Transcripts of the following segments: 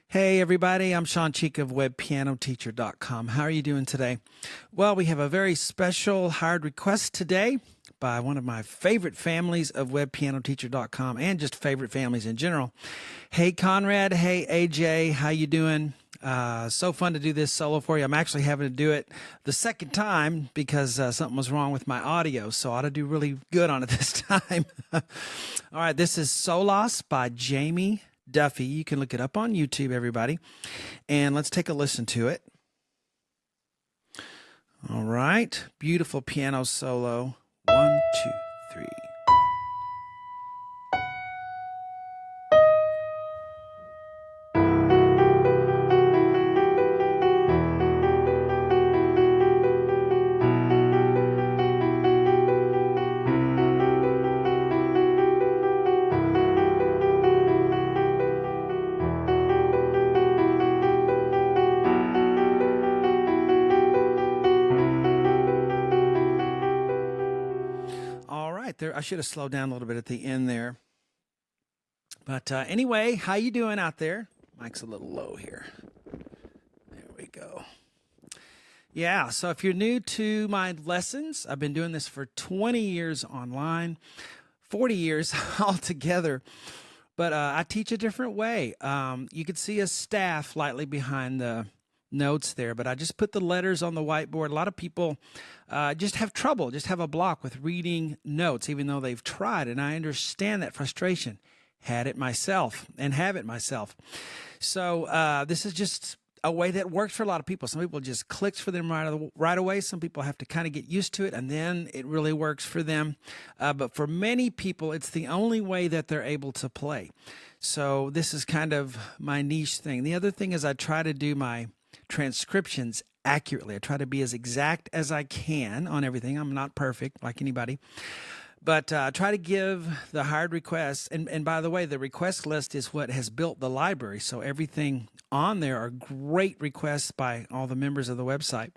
Hey everybody, I'm Shawn of WebPianoTeacher.com. How are you doing today? Well, we have a very special hired request today by one of my favorite families of WebPianoTeacher.com and just favorite families in general. Hey Conrad, hey AJ, how you doing? So fun to do this solo for you. I'm actually having to do it the second time because something was wrong with my audio, so I ought to do really good on it this time. All right, this is Solas by Jamie Duffy. You can look it up on YouTube, everybody. And let's take a listen to it. All right. Beautiful piano solo. 1, 2, 3. All right, there. I should have slowed down a little bit at the end there. But anyway, how you doing out there? Mic's a little low here. There we go. Yeah, so if you're new to my lessons, I've been doing this for 20 years online, 40 years altogether. But I teach a different way. You can see a staff lightly behind the notes there, but I just put the letters on the whiteboard. A lot of people just have trouble, just have a block with reading notes, even though they've tried, and I understand that frustration. Had it myself and have it myself. So this is just a way that works for a lot of people. Some people just clicks for them right away. Some people have to kind of get used to it, and then it really works for them. But for many people, it's the only way that they're able to play. So this is kind of my niche thing. The other thing is I try to do my transcriptions accurately. I try to be as exact as I can on everything. I'm not perfect like anybody. But try to give the hired requests. And by the way, the request list is what has built the library. So everything on there are great requests by all the members of the website.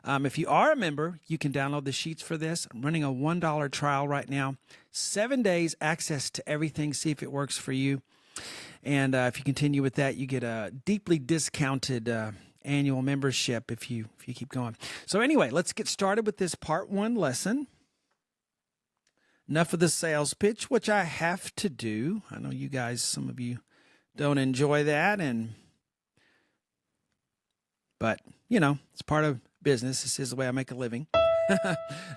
If you are a member, you can download the sheets for this. I'm running a $1 trial right now. 7 days access to everything. See if it works for you. And if you continue with that, you get a deeply discounted annual membership if you keep going. So anyway, let's get started with this part 1 lesson. Enough of the sales pitch, which I have to do. I know you guys, some of you don't enjoy that, but you know, it's part of business. This is the way I make a living.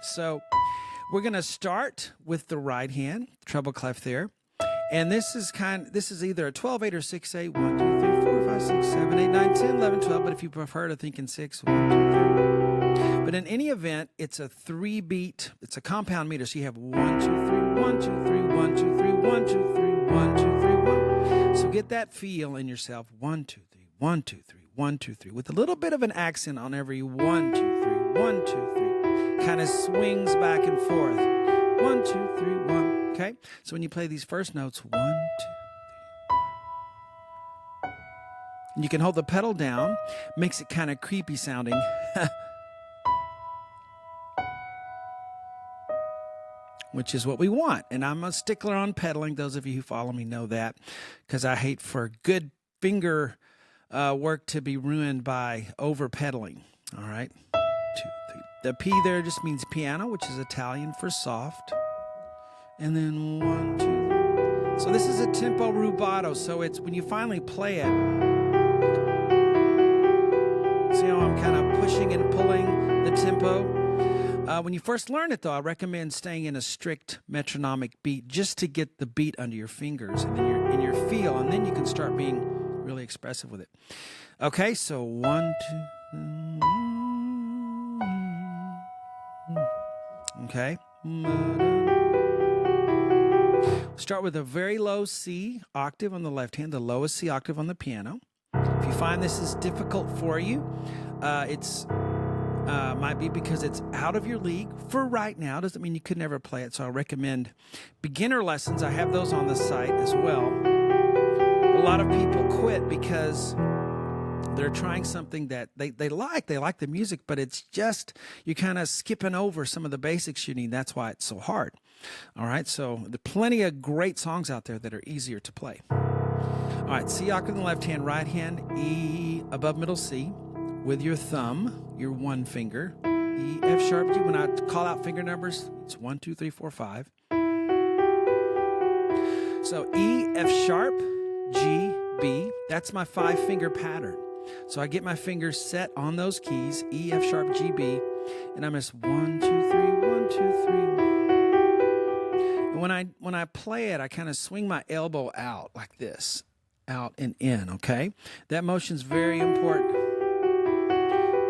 So we're going to start with the right hand, treble clef there. And this is either a 12/8 or 6/8. 1, 2, 3, 4, 5, 6, 7, 8, 9, 10, 11, 12. But if you prefer to think in 6, 1, 2, 3. But in any event, it's a 3-beat. It's a compound meter. So you have 1, 2, 3, 1, 2, 3, 1, 2, 3, 1, 2, 3, 1, 2, 3, 1. So get that feel in yourself. 1, 2, 3, 1, 2, 3, 1, 2, 3. With a little bit of an accent on every 1, 2, 3, 1, 2, 3. Kind of swings back and forth. 1, 2, 3, 1. Okay? So when you play these first notes, 1, 2, 3. And you can hold the pedal down. Makes it kind of creepy sounding. Which is what we want. And I'm a stickler on pedaling. Those of you who follow me know that, because I hate for good finger work to be ruined by over pedaling. All right. 2, 3. The P there just means piano, which is Italian for soft. And then 1, 2, 3. So this is a tempo rubato. So it's when you finally play it. See how I'm kind of pushing and pulling the tempo? When you first learn it, though, I recommend staying in a strict metronomic beat just to get the beat under your fingers and then you're in your feel, and then you can start being really expressive with it. Okay, so 1, 2. Okay. Start with a very low C octave on the left hand, the lowest C octave on the piano. If you find this is difficult for you, it's might be because it's out of your league for right now. Doesn't mean you could never play it. So I recommend beginner lessons. I have those on the site as well. A lot of people quit because they're trying something that they like. They like the music, but it's just, you're kind of skipping over some of the basics you need. That's why it's so hard. All right. So there are plenty of great songs out there that are easier to play. All right, C octave in the left hand, right hand, E above middle C. With your thumb, your one finger, E, F sharp, G. When I call out finger numbers, it's 1, 2, 3, 4, 5. So E, F sharp, G, B. That's my 5-finger pattern. So I get my fingers set on those keys, E, F sharp, G, B, and I'm just 1, 2, 3, 1, 2, 3. And when I play it, I kind of swing my elbow out like this, out and in, okay? That motion's very important.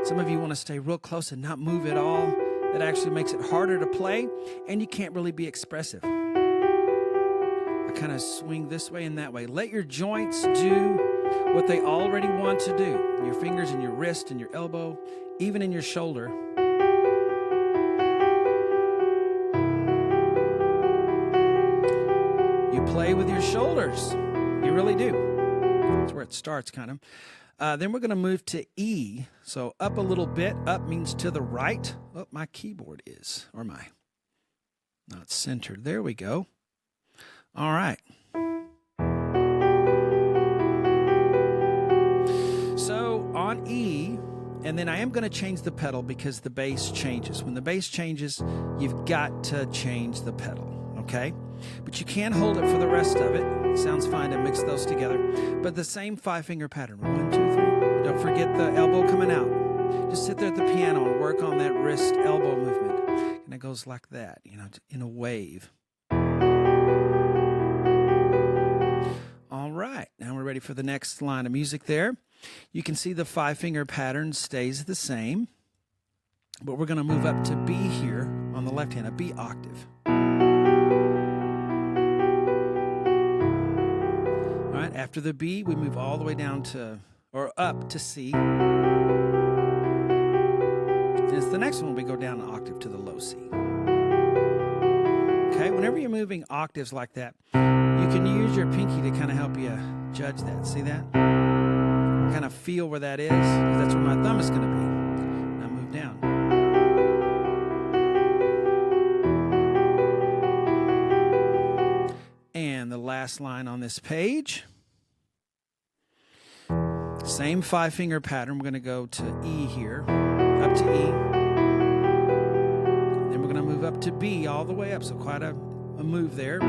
Some of you want to stay real close and not move at all. That actually makes it harder to play, and you can't really be expressive. I kind of swing this way and that way. Let your joints do what they already want to do. Your fingers and your wrist and your elbow, even in your shoulder. You play with your shoulders. You really do. That's where it starts, kind of. Then we're going to move to E. So up a little bit. Up means to the right. Oh, my keyboard is, or my, not centered. There we go. All right. So on E, and then I am going to change the pedal because the bass changes. When the bass changes, you've got to change the pedal, okay? But you can hold it for the rest of it. Sounds fine to mix those together. But the same 5-finger pattern. 1, 2, 3. Don't forget the elbow coming out. Just sit there at the piano and work on that wrist elbow movement. And it goes like that, you know, in a wave. All right, now we're ready for the next line of music there. You can see the 5-finger pattern stays the same, but we're going to move up to B here on the left hand, a B octave. All right, after the B, we move all the way down to, or up to C. And it's the next one, we go down an octave to the low C. Okay, whenever you're moving octaves like that, you can use your pinky to kind of help you judge that. See that? Kind of feel where that is, because that's where my thumb is going to be. Now move down. And the last line on this page. Same 5-finger pattern. We're going to go to E here, up to E. Then we're going to move up to B all the way up, so quite a move there.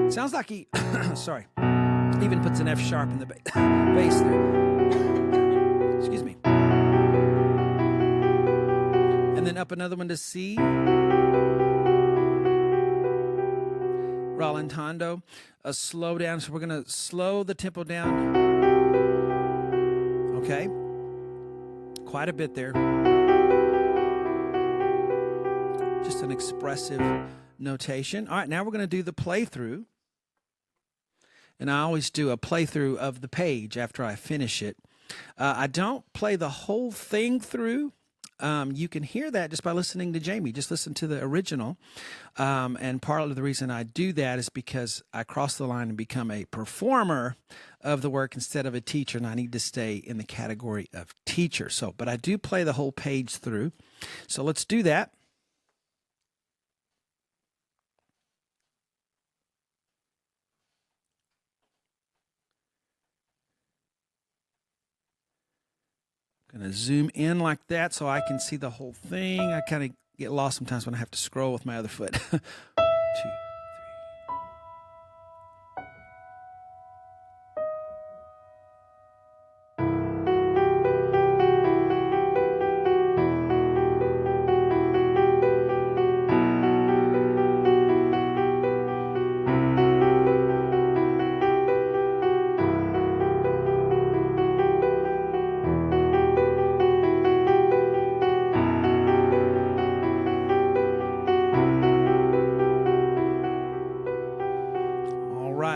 Sounds like he, sorry, even puts an F sharp in the bass there. Excuse me. And then up another one to C. Rallentando, a slow down. So we're going to slow the tempo down. Okay. Quite a bit there. Just an expressive notation. All right, now we're going to do the playthrough. And I always do a playthrough of the page after I finish it. I don't play the whole thing through. You can hear that just by listening to Jamie. Just listen to the original. And part of the reason I do that is because I cross the line and become a performer of the work instead of a teacher, and I need to stay in the category of teacher. So, but I do play the whole page through. So let's do that. Going to zoom in like that so I can see the whole thing. I kind of get lost sometimes when I have to scroll with my other foot. 2, 3.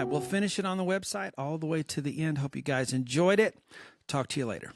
We'll finish it on the website all the way to the end. Hope you guys enjoyed it. Talk to you later.